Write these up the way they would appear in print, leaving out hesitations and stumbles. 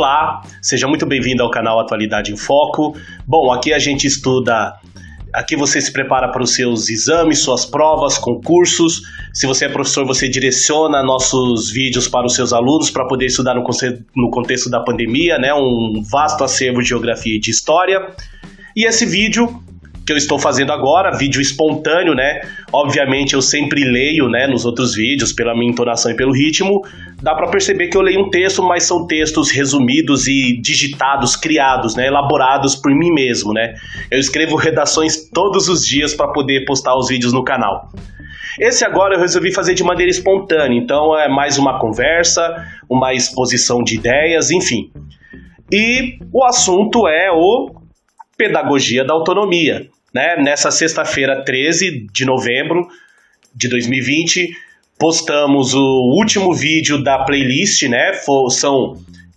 Olá, seja muito bem-vindo ao canal Atualidade em Foco. Bom, aqui a gente estuda, aqui você se prepara para os seus exames, suas provas, concursos. Se você é professor, você direciona nossos vídeos para os seus alunos para poder estudar no contexto da pandemia, né? Um vasto acervo de geografia e de história. E esse vídeo que eu estou fazendo agora, vídeo espontâneo, né? Obviamente eu sempre leio, né, nos outros vídeos, pela minha entonação e pelo ritmo. Dá para perceber que eu leio um texto, mas são textos resumidos e digitados, criados, né, elaborados por mim mesmo, né? Eu escrevo redações todos os dias para poder postar os vídeos no canal. Esse agora eu resolvi fazer de maneira espontânea, então é mais uma conversa, uma exposição de ideias, enfim. E o assunto é o Pedagogia da Autonomia. Né? Nessa sexta-feira, 13 de novembro de 2020, postamos o último vídeo da playlist, né? São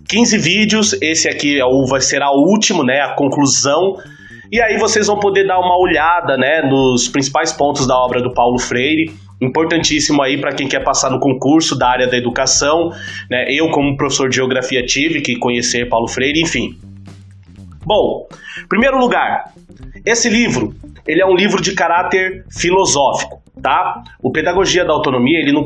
15 vídeos, esse aqui será o último, né? A conclusão. E aí vocês vão poder dar uma olhada, né, nos principais pontos da obra do Paulo Freire, importantíssimo aí para quem quer passar no concurso da área da educação, né? Eu, como professor de geografia, tive que conhecer Paulo Freire, enfim. Bom, em primeiro lugar, esse livro, ele é um livro de caráter filosófico, tá? O Pedagogia da Autonomia, ele não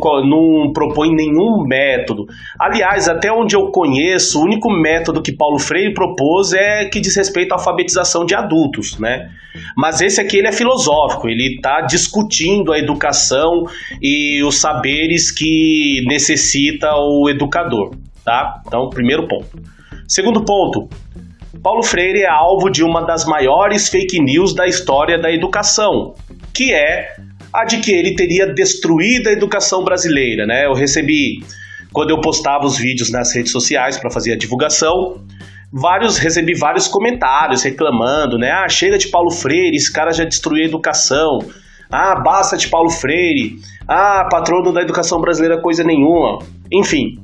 propõe nenhum método. Aliás, até onde eu conheço, o único método que Paulo Freire propôs é que diz respeito à alfabetização de adultos, né? Mas esse aqui, ele é filosófico, ele está discutindo a educação e os saberes que necessita o educador, tá? Então, primeiro ponto. Segundo ponto, Paulo Freire é alvo de uma das maiores fake news da história da educação, que é a de que ele teria destruído a educação brasileira, né? Eu recebi, quando eu postava os vídeos nas redes sociais para fazer a divulgação, recebi vários comentários reclamando, né? Ah, chega de Paulo Freire, esse cara já destruiu a educação. Ah, basta de Paulo Freire. Ah, patrono da educação brasileira, coisa nenhuma. Enfim.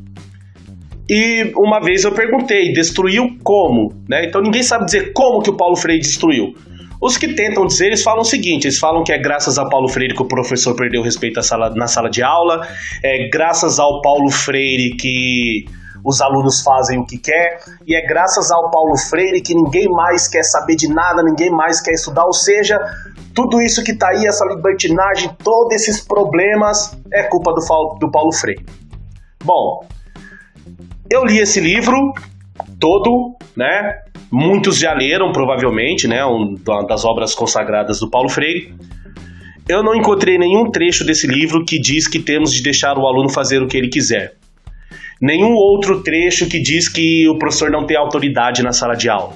E uma vez eu perguntei, destruiu como? Né? Então ninguém sabe dizer como que o Paulo Freire destruiu. Os que tentam dizer, eles falam o seguinte, eles falam que é graças a Paulo Freire que o professor perdeu o respeito na sala de aula, é graças ao Paulo Freire que os alunos fazem o que quer, e é graças ao Paulo Freire que ninguém mais quer saber de nada, ninguém mais quer estudar, ou seja, tudo isso que está aí, essa libertinagem, todos esses problemas, é culpa do Paulo Freire. Bom, eu li esse livro todo, né? Muitos já leram, provavelmente, né? Uma das obras consagradas do Paulo Freire. Eu não encontrei nenhum trecho desse livro que diz que temos de deixar o aluno fazer o que ele quiser. Nenhum outro trecho que diz que o professor não tem autoridade na sala de aula.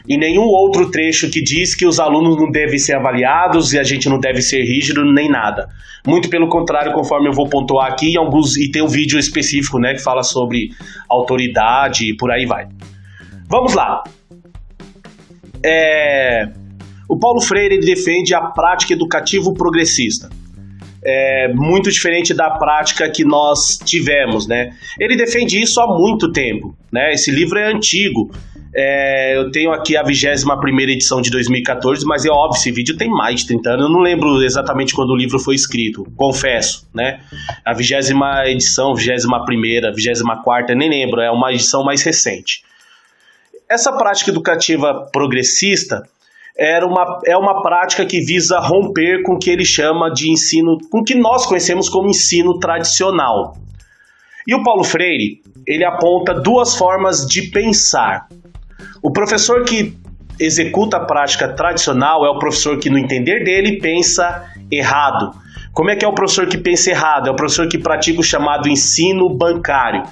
E nenhum outro trecho que diz que os alunos não devem ser avaliados e a gente não deve ser rígido, nem nada. Muito pelo contrário, conforme eu vou pontuar aqui, e tem um vídeo específico, né, que fala sobre autoridade e por aí vai. Vamos lá. O Paulo Freire, ele defende a prática educativa progressista. Muito diferente da prática que nós tivemos, né? Ele defende isso há muito tempo, né? Esse livro é antigo. Eu tenho aqui a 21ª edição de 2014, mas é óbvio, esse vídeo tem mais de 30 anos, eu não lembro exatamente quando o livro foi escrito, confesso, né? A 20ª edição, 21ª, 24ª, nem lembro, é uma edição mais recente. Essa prática educativa progressista é uma prática que visa romper com o que ele chama de ensino, com o que nós conhecemos como ensino tradicional. E o Paulo Freire, ele aponta duas formas de pensar. O professor que executa a prática tradicional é o professor que, no entender dele, pensa errado. Como é que é o professor que pensa errado? É o professor que pratica o chamado ensino bancário.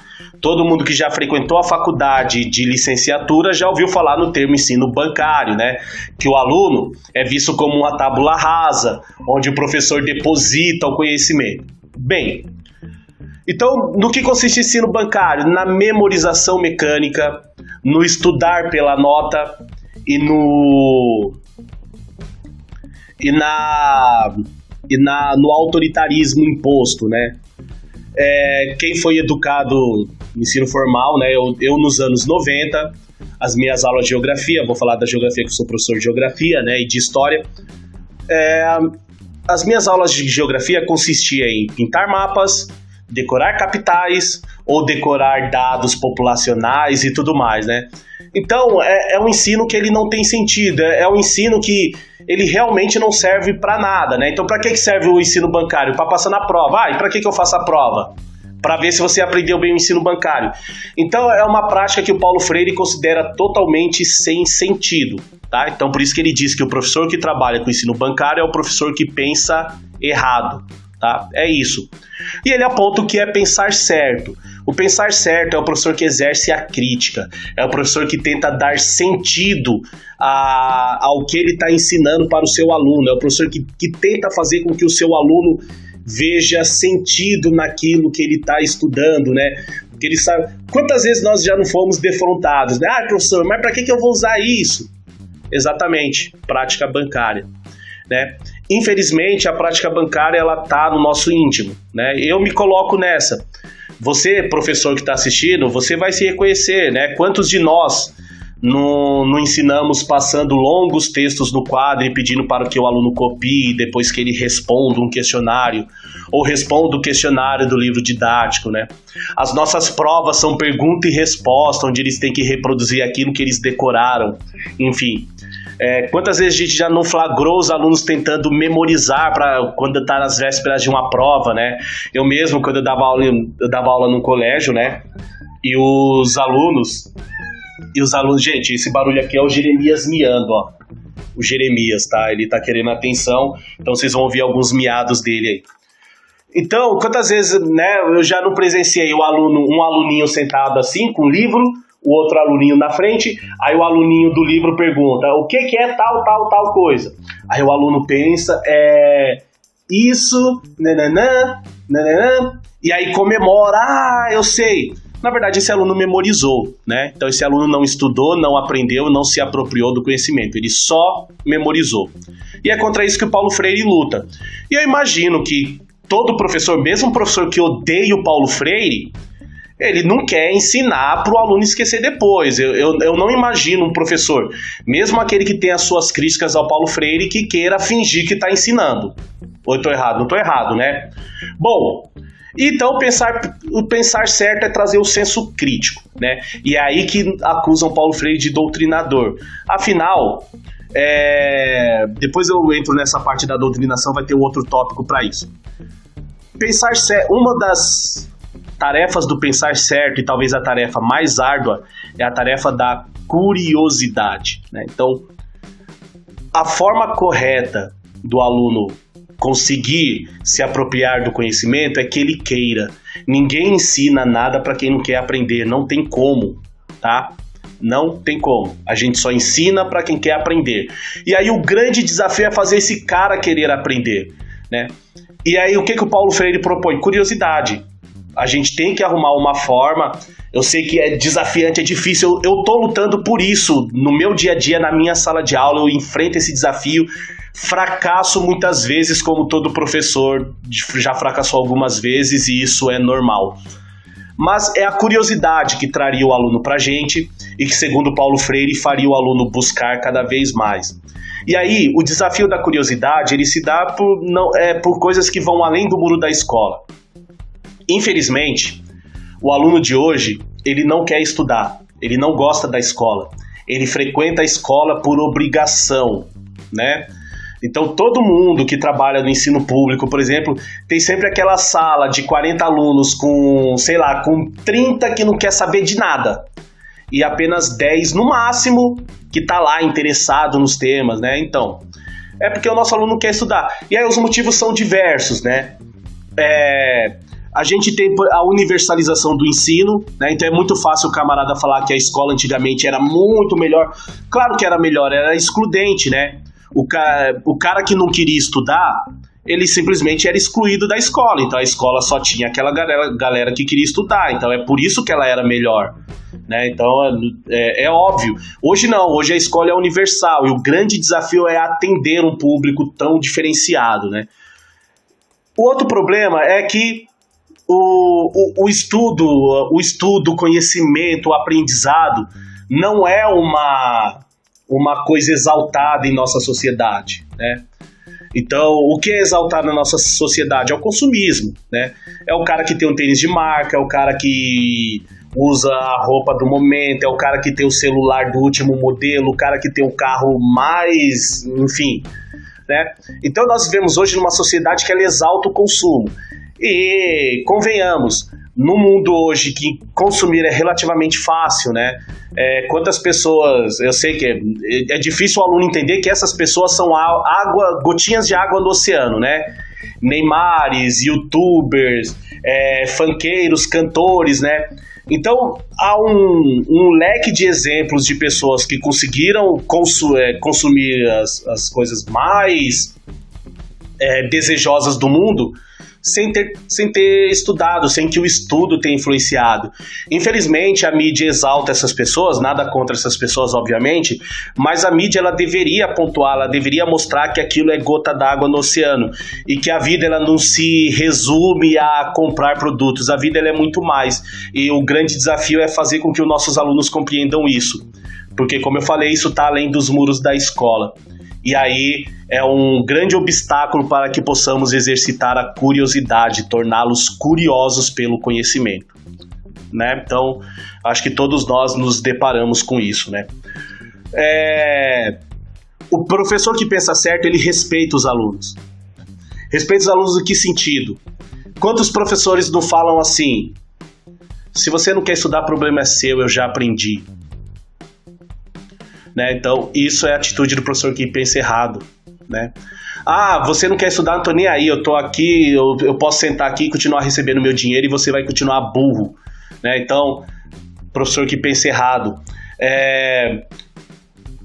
Todo mundo que já frequentou a faculdade de licenciatura já ouviu falar no termo ensino bancário, né? Que o aluno é visto como uma tábula rasa, onde o professor deposita o conhecimento. Bem, então, no que consiste o ensino bancário? Na memorização mecânica, no estudar pela nota e no autoritarismo imposto, né? Quem foi educado no ensino formal, né? Eu nos anos 90, as minhas aulas de geografia, vou falar da geografia que eu sou professor de geografia, né? E de história. As minhas aulas de geografia consistiam em pintar mapas, decorar capitais, ou decorar dados populacionais e tudo mais, né? Então, é um ensino que ele não tem sentido, é um ensino que ele realmente não serve para nada, né? Então, para que serve o ensino bancário? Para passar na prova. E para que eu faço a prova? Para ver se você aprendeu bem o ensino bancário. Então, é uma prática que o Paulo Freire considera totalmente sem sentido, tá? Então, por isso que ele diz que o professor que trabalha com ensino bancário é o professor que pensa errado, tá? É isso. E ele aponta o que é pensar certo. O pensar certo é o professor que exerce a crítica, é o professor que tenta dar sentido ao que ele está ensinando para o seu aluno, é o professor que tenta fazer com que o seu aluno veja sentido naquilo que ele está estudando, né? Porque ele sabe. Quantas vezes nós já não fomos defrontados, né? Ah, professor, mas para que eu vou usar isso? Exatamente, prática bancária, né? Infelizmente, a prática bancária ela está no nosso íntimo, né? Eu me coloco nessa. Você, professor que está assistindo, você vai se reconhecer, né? Quantos de nós não ensinamos passando longos textos no quadro e pedindo para que o aluno copie depois que ele responda um questionário ou responda o questionário do livro didático, né? As nossas provas são pergunta e resposta, onde eles têm que reproduzir aquilo que eles decoraram, enfim. Quantas vezes a gente já não flagrou os alunos tentando memorizar para quando está nas vésperas de uma prova, né? Eu mesmo, quando eu dava aula num colégio, né? E os alunos, gente, esse barulho aqui é o Jeremias miando, ó. O Jeremias, tá? Ele tá querendo atenção, então vocês vão ouvir alguns miados dele aí. Então, quantas vezes, né, eu já não presenciei um aluninho sentado assim, com o livro, o outro aluninho na frente, aí o aluninho do livro pergunta, o que é tal coisa? Aí o aluno pensa, isso, nananã, e aí comemora, eu sei. Na verdade, esse aluno memorizou, né? Então, esse aluno não estudou, não aprendeu, não se apropriou do conhecimento, ele só memorizou. E é contra isso que o Paulo Freire luta. E eu imagino que todo professor, mesmo um professor que odeia o Paulo Freire, ele não quer ensinar para o aluno esquecer depois. Eu não imagino um professor, mesmo aquele que tem as suas críticas ao Paulo Freire, que queira fingir que está ensinando. Ou eu estou errado? Não estou errado, né? Bom, então o pensar certo é trazer o senso crítico, né? E é aí que acusam Paulo Freire de doutrinador. Afinal, depois eu entro nessa parte da doutrinação, vai ter um outro tópico para isso. Pensar certo, uma das tarefas do pensar certo, e talvez a tarefa mais árdua, é a tarefa da curiosidade, né? Então, a forma correta do aluno conseguir se apropriar do conhecimento é que ele queira. Ninguém ensina nada para quem não quer aprender, não tem como, tá? Não tem como. A gente só ensina para quem quer aprender. E aí o grande desafio é fazer esse cara querer aprender, né? E aí o que o Paulo Freire propõe? Curiosidade. A gente tem que arrumar uma forma. Eu sei que é desafiante, é difícil. Eu tô lutando por isso no meu dia a dia, na minha sala de aula. Eu enfrento esse desafio. Fracasso muitas vezes, como todo professor já fracassou algumas vezes, e isso é normal. Mas é a curiosidade que traria o aluno pra gente e que, segundo Paulo Freire, faria o aluno buscar cada vez mais. E aí, o desafio da curiosidade, ele se dá por coisas que vão além do muro da escola. Infelizmente, o aluno de hoje, ele não quer estudar, ele não gosta da escola, ele frequenta a escola por obrigação, né? Então, todo mundo que trabalha no ensino público, por exemplo, tem sempre aquela sala de 40 alunos com 30 que não quer saber de nada. E apenas 10, no máximo, que está lá interessado nos temas, né? Então, é porque o nosso aluno quer estudar. E aí os motivos são diversos, né? A gente tem a universalização do ensino, né? Então é muito fácil o camarada falar que a escola antigamente era muito melhor. Claro que era melhor, era excludente, né? O cara que não queria estudar, ele simplesmente era excluído da escola. Então a escola só tinha aquela galera que queria estudar. Então é por isso que ela era melhor, né? Então é óbvio. Hoje não, hoje a escola é universal. E o grande desafio é atender um público tão diferenciado, né? O outro problema é que o estudo, o conhecimento, o aprendizado não é uma coisa exaltada em nossa sociedade, né? Então, o que é exaltado na nossa sociedade é o consumismo, né? É o cara que tem um tênis de marca, é o cara que usa a roupa do momento, é o cara que tem o celular do último modelo, o cara que tem o carro mais, enfim, né? Então nós vivemos hoje numa sociedade que ela exalta o consumo. E, convenhamos, no mundo hoje que consumir é relativamente fácil, né? Quantas pessoas, eu sei que é difícil o aluno entender que essas pessoas são gotinhas de água no oceano, né? Neymares, youtubers, funkeiros, cantores, né? Então, há um leque de exemplos de pessoas que conseguiram consumir as coisas mais desejosas do mundo sem ter estudado, sem que o estudo tenha influenciado. Infelizmente, a mídia exalta essas pessoas, nada contra essas pessoas, obviamente, mas a mídia ela deveria pontuar, ela deveria mostrar que aquilo é gota d'água no oceano e que a vida ela não se resume a comprar produtos, a vida ela é muito mais. E o grande desafio é fazer com que os nossos alunos compreendam isso, porque, como eu falei, isso está além dos muros da escola. E aí é um grande obstáculo para que possamos exercitar a curiosidade, torná-los curiosos pelo conhecimento, né? Então, acho que todos nós nos deparamos com isso, né? O professor que pensa certo, ele respeita os alunos. Respeita os alunos em que sentido? Quantos professores não falam assim: se você não quer estudar, problema é seu, eu já aprendi. Né? Então, isso é a atitude do professor que pensa errado, né? Você não quer estudar, não tô nem aí, eu tô aqui, eu posso sentar aqui e continuar recebendo meu dinheiro e você vai continuar burro, né? Então, professor que pensa errado.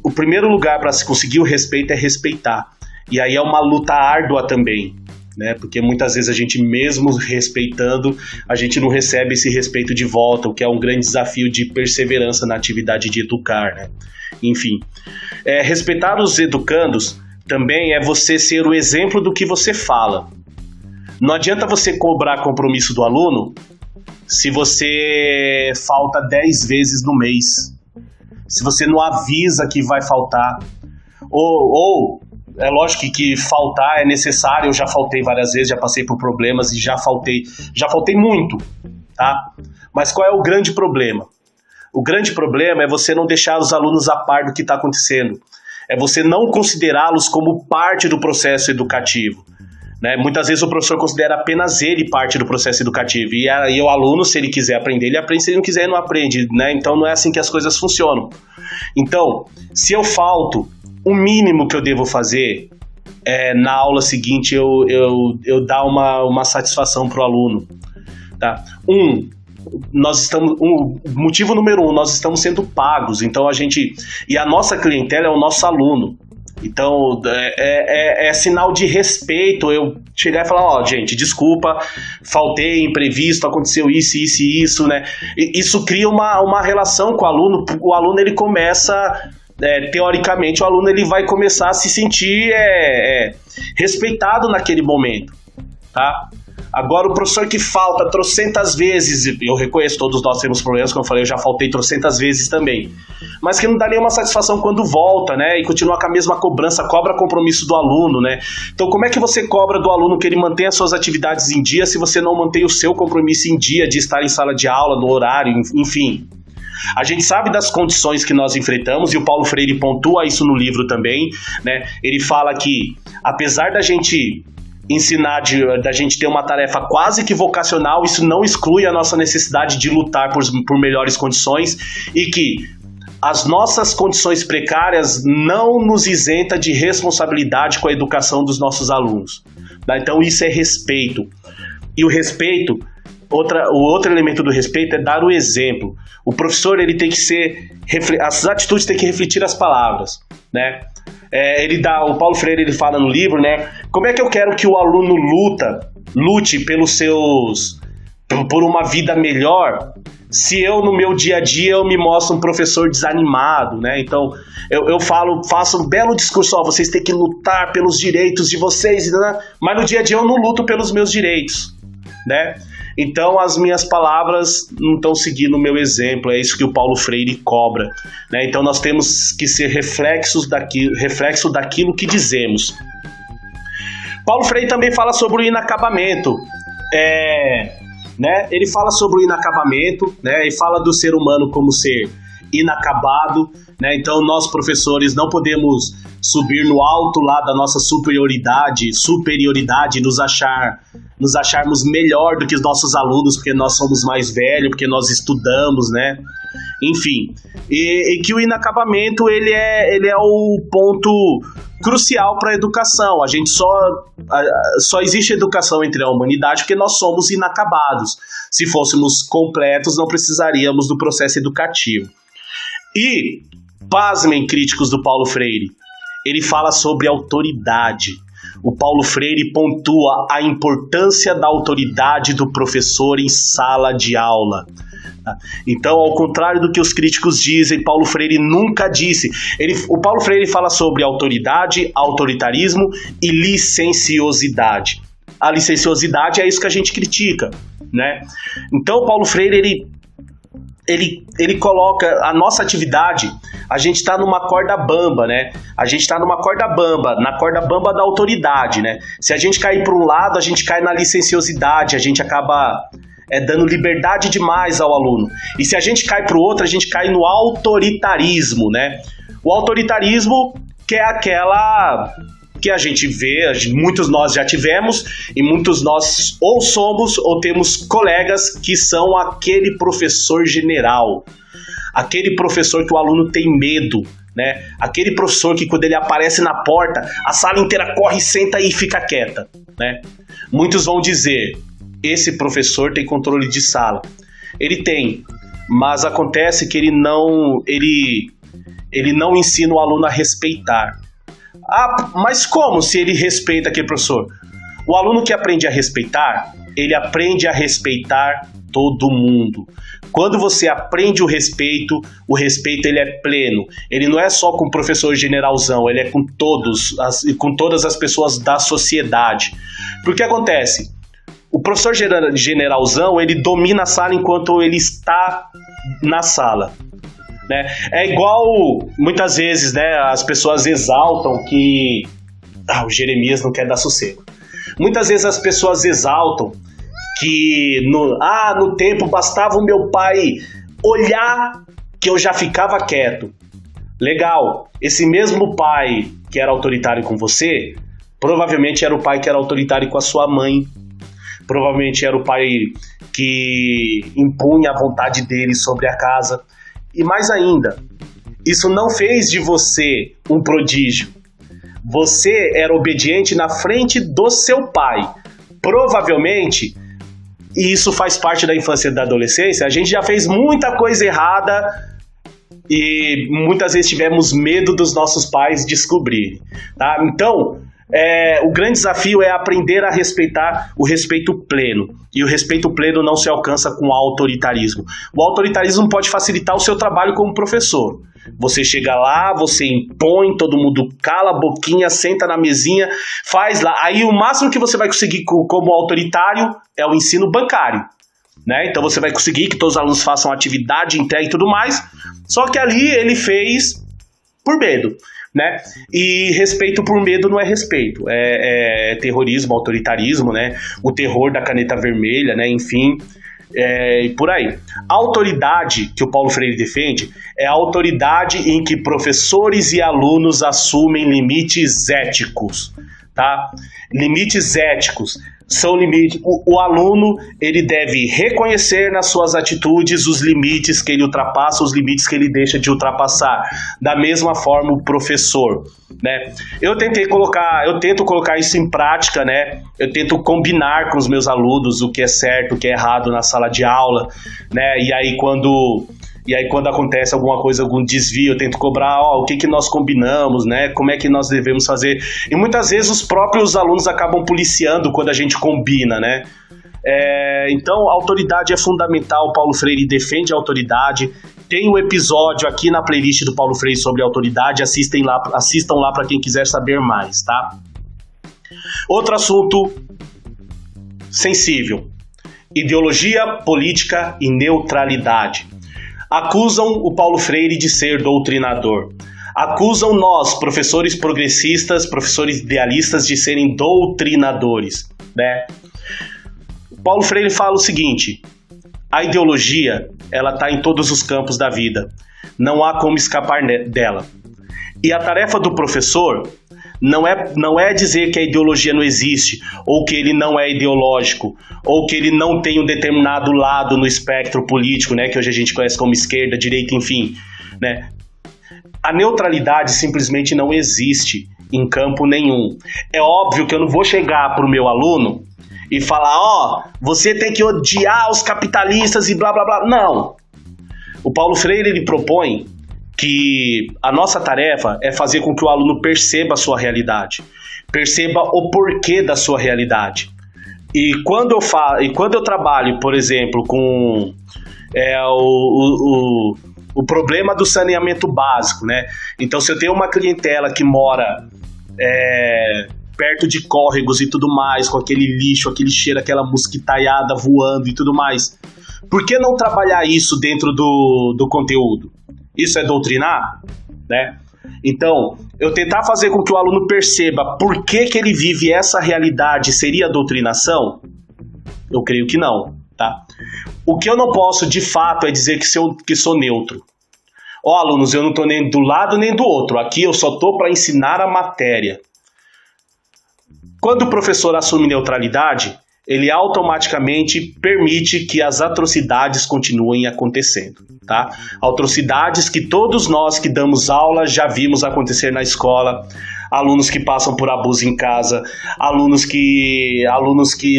O primeiro lugar para se conseguir o respeito é respeitar. E aí é uma luta árdua também, né? Porque muitas vezes a gente, mesmo respeitando, a gente não recebe esse respeito de volta, o que é um grande desafio de perseverança na atividade de educar, né? Enfim, respeitar os educandos também é você ser o exemplo do que você fala. Não adianta você cobrar compromisso do aluno se você falta 10 vezes no mês, se você não avisa que vai faltar, ou é lógico que faltar é necessário. Eu já faltei várias vezes, já passei por problemas e já faltei muito, tá? Mas qual é o grande problema? O grande problema é você não deixar os alunos a par do que está acontecendo. É você não considerá-los como parte do processo educativo, né? Muitas vezes o professor considera apenas ele parte do processo educativo. E aí o aluno, se ele quiser aprender, ele aprende. Se ele não quiser, ele não aprende, né? Então não é assim que as coisas funcionam. Então, se eu falto, o mínimo que eu devo fazer é, na aula seguinte, eu dar uma satisfação para o aluno, tá? Motivo número 1, nós estamos sendo pagos, então e a nossa clientela é o nosso aluno, então é sinal de respeito eu chegar e falar: gente, desculpa, faltei, imprevisto, aconteceu isso, né? Isso cria uma relação com o aluno ele começa, teoricamente, o aluno ele vai começar a se sentir respeitado naquele momento, tá? Agora, o professor que falta trocentas vezes, eu reconheço, todos nós temos problemas, como eu falei, eu já faltei trocentas vezes também, mas que não dá nenhuma satisfação quando volta, né? E continua com a mesma cobrança, cobra compromisso do aluno, né? Então, como é que você cobra do aluno que ele mantenha suas atividades em dia se você não mantém o seu compromisso em dia de estar em sala de aula, no horário, enfim? A gente sabe das condições que nós enfrentamos, e o Paulo Freire pontua isso no livro também, né? Ele fala que, apesar da gente ensinar, da gente ter uma tarefa quase que vocacional, isso não exclui a nossa necessidade de lutar por melhores condições, e que as nossas condições precárias não nos isenta de responsabilidade com a educação dos nossos alunos, tá? Então isso é respeito. E o respeito, o outro elemento do respeito é dar o exemplo. O professor ele tem que as atitudes têm que refletir as palavras, né? O Paulo Freire ele fala no livro, né? Como é que eu quero que o aluno lute por uma vida melhor, se eu no meu dia a dia eu me mostro um professor desanimado, né? Então eu faço um belo discurso: vocês têm que lutar pelos direitos de vocês, né? Mas no dia a dia eu não luto pelos meus direitos, né? Então as minhas palavras não estão seguindo o meu exemplo. É isso que o Paulo Freire cobra, né? Então nós temos que ser reflexo daquilo que dizemos. Paulo Freire também fala sobre o inacabamento. Né? Ele fala sobre o inacabamento, né? E fala do ser humano como ser inacabado, né? Então nós professores não podemos subir no alto lá da nossa superioridade, nos acharmos melhor do que os nossos alunos, porque nós somos mais velhos, porque nós estudamos, né? Enfim, e que o inacabamento ele é o ponto crucial para a educação. A gente só existe educação entre a humanidade porque nós somos inacabados. Se fôssemos completos, não precisaríamos do processo educativo. E, pasmem, críticos do Paulo Freire, ele fala sobre autoridade. O Paulo Freire pontua a importância da autoridade do professor em sala de aula. Então, ao contrário do que os críticos dizem, Paulo Freire nunca disse. O Paulo Freire fala sobre autoridade, autoritarismo e licenciosidade. A licenciosidade é isso que a gente critica, né? Então, Paulo Freire, ele coloca a nossa atividade, a gente está numa corda bamba, né? A gente está numa corda bamba, na corda bamba da autoridade, né? Se a gente cair para um lado, a gente cai na licenciosidade, a gente acaba dando liberdade demais ao aluno. E se a gente cai para o outro, a gente cai no autoritarismo, né? O autoritarismo que é aquela que a gente vê, muitos nós já tivemos, e muitos nós ou somos ou temos colegas que são aquele professor general, aquele professor que o aluno tem medo, né? Aquele professor que quando ele aparece na porta, a sala inteira corre, senta e fica quieta, né? Muitos vão dizer, esse professor tem controle de sala. Ele tem, mas acontece que ele não ensina o aluno a respeitar. Ah, mas como se ele respeita aquele professor? O aluno que aprende a respeitar, ele aprende a respeitar todo mundo. Quando você aprende o respeito ele é pleno. Ele não é só com o professor generalzão, ele é com todas as pessoas da sociedade. Porque acontece? O professor generalzão, ele domina a sala enquanto ele está na sala, né? É igual, muitas vezes, né, as pessoas exaltam que o Jeremias não quer dar sossego. Muitas vezes as pessoas exaltam que no tempo bastava o meu pai olhar que eu já ficava quieto. Legal, esse mesmo pai que era autoritário com você, provavelmente era o pai que era autoritário com a sua mãe. Provavelmente era o pai que impunha a vontade dele sobre a casa. E mais ainda, isso não fez de você um prodígio. Você era obediente na frente do seu pai. Provavelmente, e isso faz parte da infância e da adolescência, a gente já fez muita coisa errada e muitas vezes tivemos medo dos nossos pais descobrirem, tá? Então, o grande desafio é aprender a respeitar o respeito pleno. E o respeito pleno não se alcança com autoritarismo. O autoritarismo pode facilitar o seu trabalho como professor. Você chega lá, você impõe, todo mundo cala a boquinha, senta na mesinha, faz lá. Aí o máximo que você vai conseguir como autoritário é o ensino bancário, né? Então você vai conseguir que todos os alunos façam atividade, entrega e tudo mais. Só que ali ele fez por medo, né? E respeito por medo não é respeito, é terrorismo, autoritarismo, né? O terror da caneta vermelha, né? Enfim, e por aí. A autoridade que o Paulo Freire defende é a autoridade em que professores e alunos assumem limites éticos, tá? Limites éticos são limites. O aluno, ele deve reconhecer nas suas atitudes os limites que ele ultrapassa, os limites que ele deixa de ultrapassar. Da mesma forma, o professor, né? Eu tento colocar isso em prática, né? Eu tento combinar com os meus alunos o que é certo, o que é errado na sala de aula, né? E aí quando acontece alguma coisa, algum desvio, eu tento cobrar o que nós combinamos, né? Como é que nós devemos fazer. E muitas vezes os próprios alunos acabam policiando quando a gente combina, né? Então, a autoridade é fundamental. Paulo Freire defende a autoridade. Tem um episódio aqui na playlist do Paulo Freire sobre autoridade. Assistam lá para quem quiser saber mais, tá? Outro assunto sensível: ideologia, política e neutralidade. Acusam o Paulo Freire de ser doutrinador. acusam nós, professores progressistas, professores idealistas, de serem doutrinadores, né? Paulo Freire fala o seguinte: a ideologia, ela está em todos os campos da vida, não há como escapar dela. E a tarefa do professor não é dizer que a ideologia não existe, ou que ele não é ideológico, ou que ele não tem um determinado lado no espectro político, né, que hoje a gente conhece como esquerda, direita, enfim, né? A neutralidade simplesmente não existe em campo nenhum. É óbvio que eu não vou chegar para o meu aluno e falar, você tem que odiar os capitalistas e blá blá blá. Não. O Paulo Freire, ele propõe que a nossa tarefa é fazer com que o aluno perceba a sua realidade, perceba o porquê da sua realidade. E quando eu trabalho, por exemplo, com o problema do saneamento básico, né? Então, se eu tenho uma clientela que mora perto de córregos e tudo mais, com aquele lixo, aquele cheiro, aquela mosquitaiada voando e tudo mais, por que não trabalhar isso dentro do conteúdo? Isso é doutrinar, né? Então, eu tentar fazer com que o aluno perceba por que ele vive essa realidade seria doutrinação? Eu creio que não, tá? O que eu não posso, de fato, é dizer que sou neutro. Ó, alunos, eu não estou nem do lado nem do outro. Aqui eu só estou para ensinar a matéria. Quando o professor assume neutralidade, ele automaticamente permite que as atrocidades continuem acontecendo, tá? Atrocidades que todos nós que damos aula já vimos acontecer na escola, alunos que passam por abuso em casa, alunos que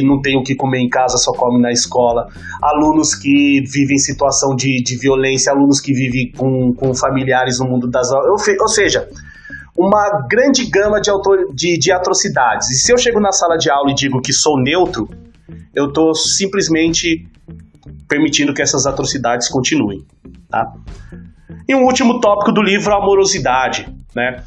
não têm o que comer em casa, só comem na escola, alunos que vivem em situação de violência, alunos que vivem com familiares no mundo das aulas, ou seja, uma grande gama de atrocidades. E se eu chego na sala de aula e digo que sou neutro, eu estou simplesmente permitindo que essas atrocidades continuem, tá? E um último tópico do livro, a amorosidade, né?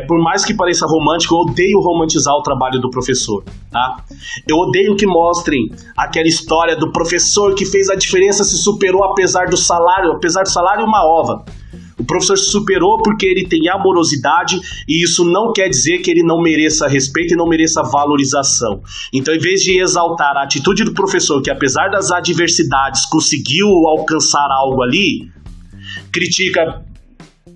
Por mais que pareça romântico, eu odeio romantizar o trabalho do professor, tá? Eu odeio que mostrem aquela história do professor que fez a diferença, se superou apesar do salário uma ova. O professor se superou porque ele tem amorosidade, e isso não quer dizer que ele não mereça respeito e não mereça valorização. Então, em vez de exaltar a atitude do professor, que apesar das adversidades conseguiu alcançar algo ali, critica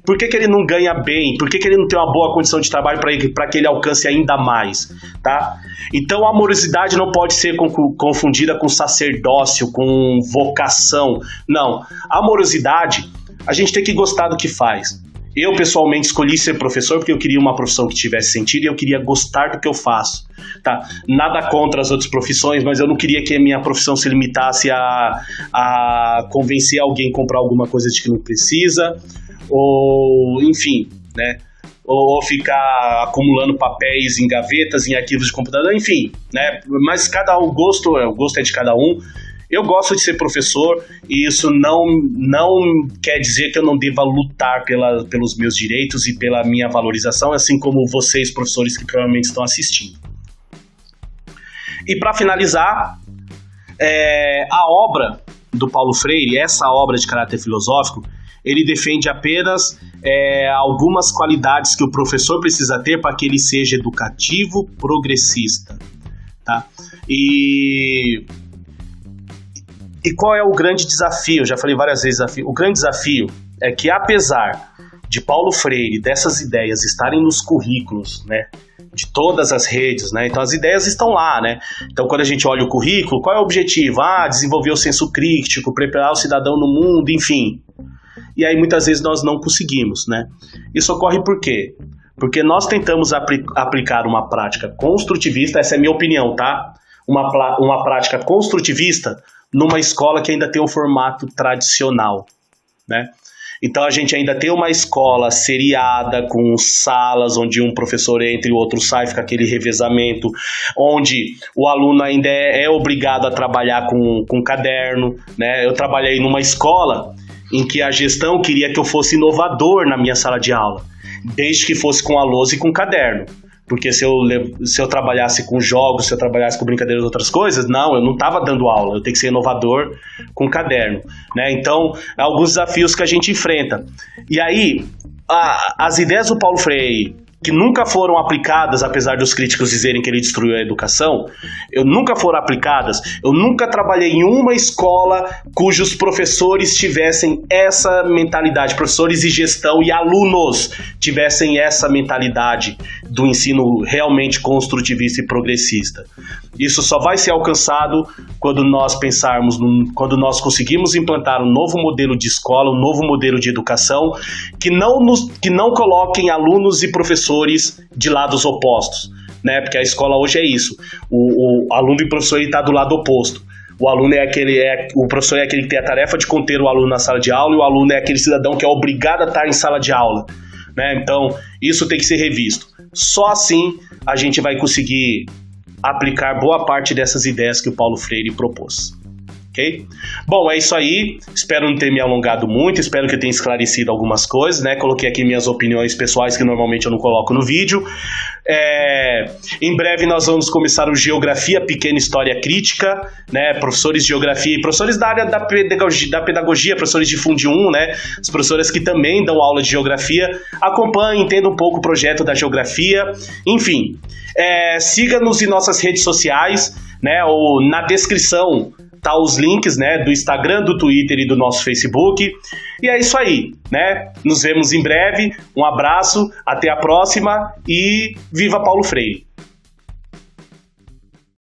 por que ele não ganha bem, por que ele não tem uma boa condição de trabalho para que ele alcance ainda mais, tá? Então, a amorosidade não pode ser confundida com sacerdócio, com vocação. Não, a amorosidade, a gente tem que gostar do que faz. Eu, pessoalmente, escolhi ser professor porque eu queria uma profissão que tivesse sentido e eu queria gostar do que eu faço, tá? Nada contra as outras profissões, mas eu não queria que a minha profissão se limitasse a convencer alguém a comprar alguma coisa de que não precisa, ou, enfim, né? Ou ficar acumulando papéis em gavetas, em arquivos de computador, enfim, né? Mas o gosto é de cada um. Eu gosto de ser professor e isso não quer dizer que eu não deva lutar pelos meus direitos e pela minha valorização, assim como vocês, professores, que provavelmente estão assistindo. E para finalizar, a obra do Paulo Freire, essa obra de caráter filosófico, ele defende apenas algumas qualidades que o professor precisa ter para que ele seja educativo, progressista, tá? E qual é o grande desafio? Eu já falei várias vezes, o grande desafio é que, apesar de Paulo Freire, dessas ideias estarem nos currículos, né, de todas as redes, né, então as ideias estão lá, né? Então, quando a gente olha o currículo, qual é o objetivo? Desenvolver o senso crítico, preparar o cidadão no mundo, enfim. E aí, muitas vezes, nós não conseguimos, né? Isso ocorre por quê? Porque nós tentamos aplicar uma prática construtivista, essa é a minha opinião, tá? Uma prática construtivista numa escola que ainda tem um formato tradicional, né? Então a gente ainda tem uma escola seriada, com salas onde um professor entra e o outro sai, fica aquele revezamento, onde o aluno ainda é obrigado a trabalhar com caderno, né? Eu trabalhei numa escola em que a gestão queria que eu fosse inovador na minha sala de aula, desde que fosse com a lousa e com caderno. Porque se eu trabalhasse com jogos, se eu trabalhasse com brincadeiras e outras coisas, eu não estava dando aula, eu tenho que ser inovador com caderno, né? Então, alguns desafios que a gente enfrenta. E aí, as ideias do Paulo Freire, que nunca foram aplicadas, apesar dos críticos dizerem que ele destruiu a educação, nunca foram aplicadas. Eu nunca trabalhei em uma escola cujos professores tivessem essa mentalidade, professores de gestão e alunos tivessem essa mentalidade do ensino realmente construtivista e progressista. Isso só vai ser alcançado quando nós pensarmos, quando nós conseguimos implantar um novo modelo de escola, um novo modelo de educação, que não coloquem alunos e professores de lados opostos, né? Porque a escola hoje é isso. O aluno e o professor está do lado oposto. O professor é aquele que tem a tarefa de conter o aluno na sala de aula, e o aluno é aquele cidadão que é obrigado a estar em sala de aula, né? Então, isso tem que ser revisto. Só assim a gente vai conseguir aplicar boa parte dessas ideias que o Paulo Freire propôs. Ok? Bom, é isso aí. Espero não ter me alongado muito, espero que eu tenha esclarecido algumas coisas, né? Coloquei aqui minhas opiniões pessoais que normalmente eu não coloco no vídeo. Em breve nós vamos começar o Geografia Pequena História Crítica, né? Professores de Geografia e professores da área da pedagogia, professores de Fundi 1, né? As professoras que também dão aula de Geografia, acompanhem, entendam um pouco o projeto da Geografia, enfim. Siga-nos em nossas redes sociais, né? Ou na descrição tá os links, né, do Instagram, do Twitter e do nosso Facebook. E é isso aí, né? Nos vemos em breve. Um abraço, até a próxima e viva Paulo Freire!